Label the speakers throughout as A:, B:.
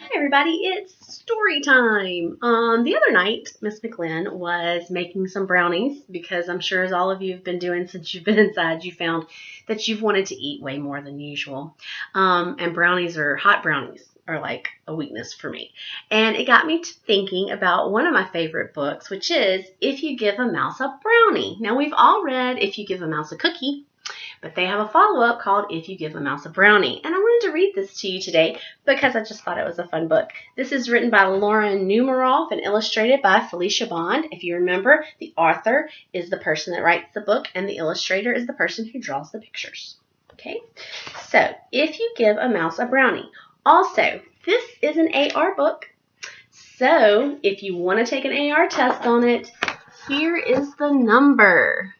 A: Hi everybody, it's story time. The other night, Miss McLynn was making some brownies because I'm sure as all of you have been doing since you've been inside, you found that you've wanted to eat way more than usual. And hot brownies are like a weakness for me. And it got me to thinking about one of my favorite books, which is If You Give a Mouse a Brownie. Now we've all read If You Give a Mouse a Cookie, but they have a follow-up called If You Give a Mouse a Brownie. And I wanted to read this to you today because I just thought it was a fun book. This is written by Lauren Numeroff and illustrated by Felicia Bond. If you remember, the author is the person that writes the book and the illustrator is the person who draws the pictures. Okay, so If You Give a Mouse a Brownie. Also, this is an AR book. So if you want to take an AR test on it, here is the number.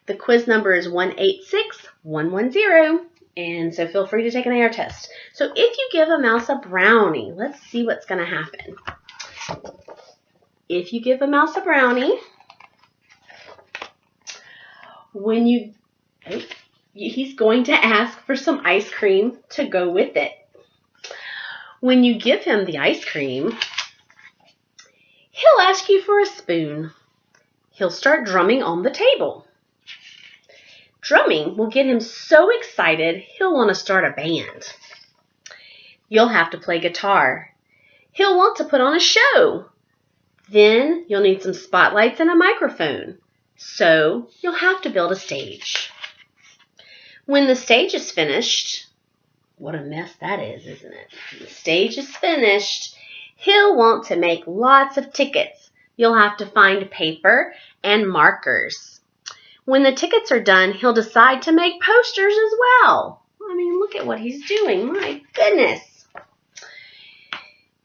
A: The quiz number is 186110, and so feel free to take an AR test. So if you give a mouse a brownie, let's see what's going to happen. If you give a mouse a brownie, he's going to ask for some ice cream to go with it. When you give him the ice cream, he'll ask you for a spoon. He'll start drumming on the table. Drumming will get him so excited he'll want to start a band. You'll have to play guitar. He'll want to put on a show. Then you'll need some spotlights and a microphone. So you'll have to build a stage. When the stage is finished, what a mess that is, isn't it? When the stage is finished, he'll want to make lots of tickets. You'll have to find paper and markers. When the tickets are done, he'll decide to make posters as well. I mean, look at what he's doing. My goodness.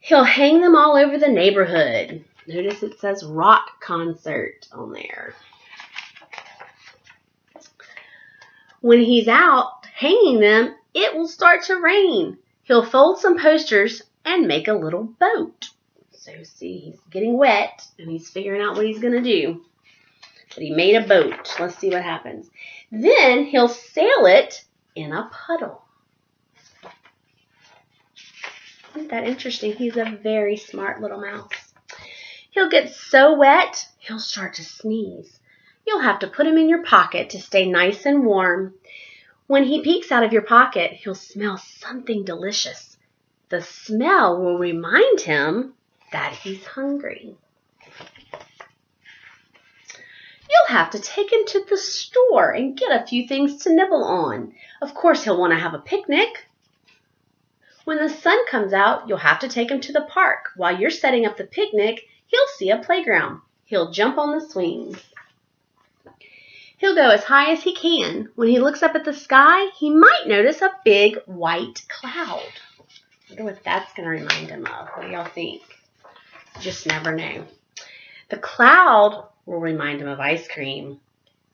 A: He'll hang them all over the neighborhood. Notice it says rock concert on there. When he's out hanging them, it will start to rain. He'll fold some posters and make a little boat. So see, he's getting wet and he's figuring out what he's going to do. But he made a boat. Let's see what happens. Then he'll sail it in a puddle. Isn't that interesting? He's a very smart little mouse. He'll get so wet, he'll start to sneeze. You'll have to put him in your pocket to stay nice and warm. When he peeks out of your pocket, he'll smell something delicious. The smell will remind him that he's hungry. You'll have to take him to the store and get a few things to nibble on. Of course, he'll want to have a picnic. When the sun comes out, you'll have to take him to the park. While you're setting up the picnic, he'll see a playground. He'll jump on the swings. He'll go as high as he can. When he looks up at the sky, he might notice a big white cloud. I wonder what that's going to remind him of. What do y'all think? You just never know. The cloud will remind him of ice cream.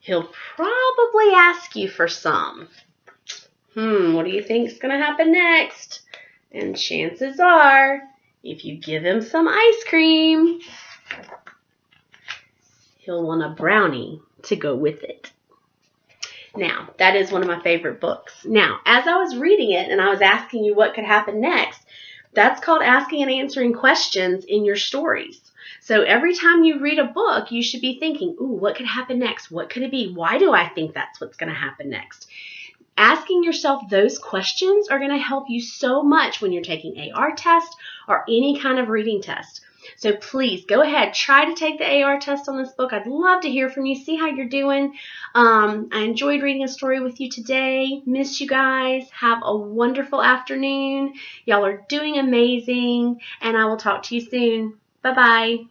A: He'll probably ask you for some. What do you think is going to happen next? And chances are, if you give him some ice cream, he'll want a brownie to go with it. Now, that is one of my favorite books. Now, as I was reading it and I was asking you what could happen next, that's called asking and answering questions in your stories. So every time you read a book, you should be thinking, ooh, what could happen next? What could it be? Why do I think that's what's going to happen next? Asking yourself those questions are going to help you so much when you're taking AR test or any kind of reading test. So please go ahead, try to take the AR test on this book. I'd love to hear from you, see how you're doing. I enjoyed reading a story with you today. Miss you guys. Have a wonderful afternoon. Y'all are doing amazing, and I will talk to you soon. Bye-bye.